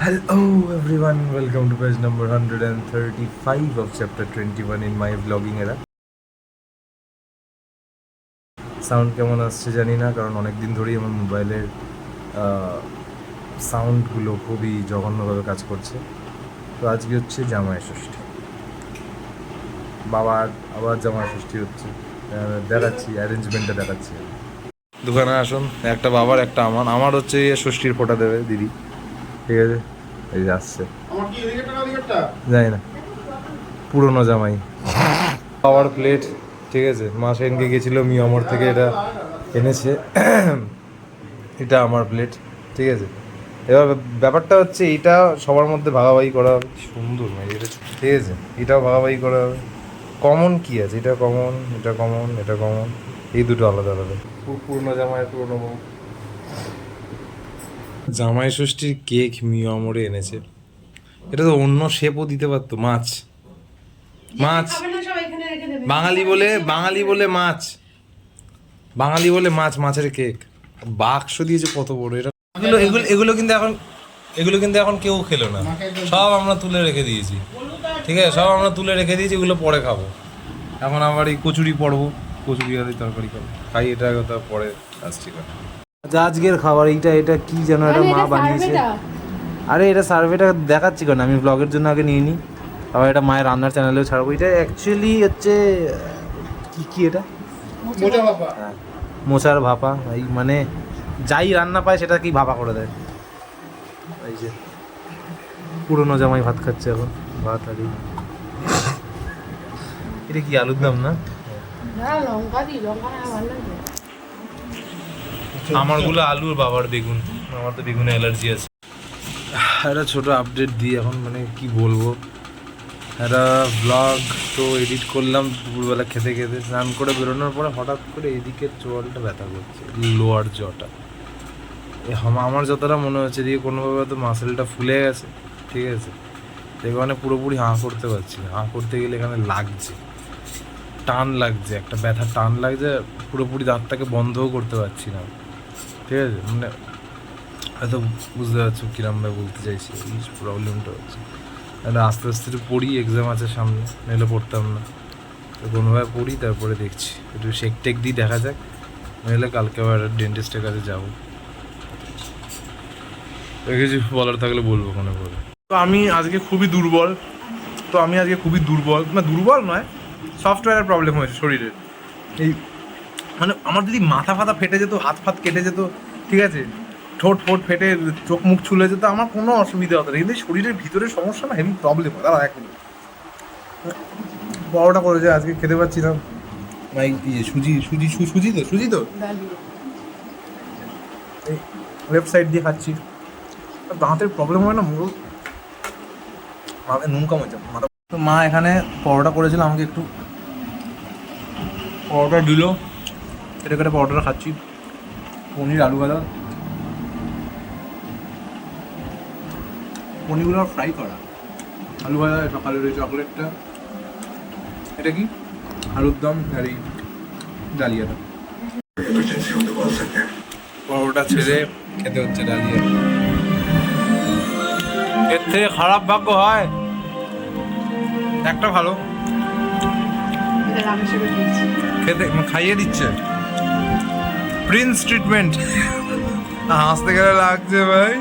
Hello everyone, welcome to page number 135 of chapter 21 in my vlogging era. Sound কেমন আসছে জানি না, কারণ অনেক দিন ধরেই আমার মোবাইলের সাউন্ডগুলো খুবই জঘন্যভাবে কাজ করছে। তো আজকে হচ্ছে জামাই ষষ্ঠী, বাবার আবার জামাই ষষ্ঠী হচ্ছে। দেখাচ্ছি অ্যারেঞ্জমেন্টটা দেখাচ্ছি। দোকানে আসুন, একটা বাবার একটা আমার হচ্ছে ষষ্ঠীর ফোঁটা দেবে দিদি, ঠিক আছে? এই যে আসছে, জানি না, পুরনো জামাই। পাওয়ার প্লেট, ঠিক আছে? মা সেদিনকে গেছিলো মিয়ামর থেকে, এটা এনেছে। এটা আমার প্লেট, ঠিক আছে? এবার ব্যাপারটা হচ্ছে এইটা সবার মধ্যে ভাগাভাগি করা হবে। সুন্দর নয় এটা, ঠিক আছে? এটাও ভাগাভাগি করা হবে। কমন কি আছে? এটা কমন, এটা কমন, এটা কমন, এই দুটো আলাদা আলাদা। পুরনো জামাই, পুরনো বউ। জামাই ষষ্ঠীর কেক মিয়ামরে এনেছে। এটা তো অন্য শেপও দিতে পারতো। মাছ মাছ বাঙালি বলে মাছ, বাঙালি বলে মাছ, মাছের কেক। বাক্স দিয়েছে কত বড়! এটা এগুলো কিন্তু এখন কেউ খেলো না, সব আমরা তুলে রেখে দিয়েছি, ঠিক আছে? সব আমরা তুলে রেখে দিয়েছি, এগুলো পরে খাবো। এখন আবার এই কচুরি পড়বো, কচুরি আর এই তরকারি খাবো, খাই এটা কথা পরে আসছি। আচ্ছা, আজকের খাবার এটা কি যেন এটা মা বানিয়েছে। আরে এটা সার্ভেটা দেখাচ্ছি কেন, আমি ব্লগের জন্য আগে নিয়ে নিই, আবার এটা মায়ের রান্নার চ্যানেলেও ছাড়বো। এটা অ্যাকচুয়ালি হচ্ছে কি এটা মোচার ভাপা। এই মানে যাই রান্না পায় সেটা কি ভাপা করে দেয়। এই যে পুরনো জামাই ভাত খাচ্ছে এখন, ভাত আর এটা কি আলুর দম না? আমারগুলো আলুর, বাবার বেগুন। আমার তো বেগুনে অ্যালার্জি আছে। একটা ছোটো আপডেট দিই এখন, মানে কি বলবো, একটা ব্লগ তো এডিট করলাম দুপুরবেলা খেতে খেতে। স্নান করে বেরোনোর পরে হঠাৎ করে এদিকের চোয়ালটা ব্যথা করছে, লোয়ার জটা। আমার যতটা মনে হচ্ছে এদিকে কোনোভাবে তো মাসেলটা ফুলে গেছে, ঠিক আছে? এখানে পুরোপুরি হাঁ করতে পারছি না। হাঁ করতে গেলে এখানে লাগছে, টান লাগছে, একটা ব্যথা টান লাগছে। পুরোপুরি দাঁতটাকে বন্ধও করতে পারছি না, ঠিক আছে? মানে হয়তো বুঝতে পারছো কিরমভাবে বলতে চাইছি, এই প্রবলেমটা হচ্ছে। তাহলে আস্তে আস্তে একটু পড়ি, এক্সাম আছে সামনে, নাহলে পড়তাম না। তো কোনোভাবে পড়ি, তারপরে দেখছি একটু শেক টেক দিয়ে দেখা যাক, নাহলে কালকে আবার ডেন্টিস্টের কাছে যাবো। কিছু বলার থাকলে বলবো মনে করে। তো আমি আজকে খুবই দুর্বল, না দুর্বল নয়, সফটওয়্যারের প্রবলেম হয়েছে শরীরে। এই মানে আমার যদি মাথা ফাথা ফেটে যেত, হাত ফাত কেটে যেত, ঠিক আছে, ঠোঁট ফোট ফেটে চোখ মুখ ছুলে যেত, আমার কোনো অসুবিধা হতো না। কিন্তু শরীরের ভিতরে সমস্যা না, হেভি প্রবলেম হয়। দাঁড়া এক মিনিট, পরোটা করেছে আজকে, খেতে পাচ্ছি না। সুজি তো এই লেফট সাইড দিয়ে খাচ্ছি। দাঁতের প্রবলেম হয় না, মুরো মাথায় নুন কম হয়েছে মাথা। তো মা এখানে পরোটা করেছিল, আমাকে একটু পরোটা দিল, কেটে কেটে পরোটাটা খাচ্ছি। পনির আলু ভাজা, পনিরগুলো ফ্রাই করা, আলু ভাজা, সকালের ওই চকলেটটা, এটা কি আলুর দম আর এই ডালিয়াটা। পরোটা ছেড়ে খেতে হচ্ছে ডালিয়া। এর থেকে খারাপ ভাগ্য হয় একটা ভালো, খেতে খাইয়ে দিচ্ছে, প্রিন্স ট্রিটমেন্ট। হাসতে গেলে লাগছে ভাই।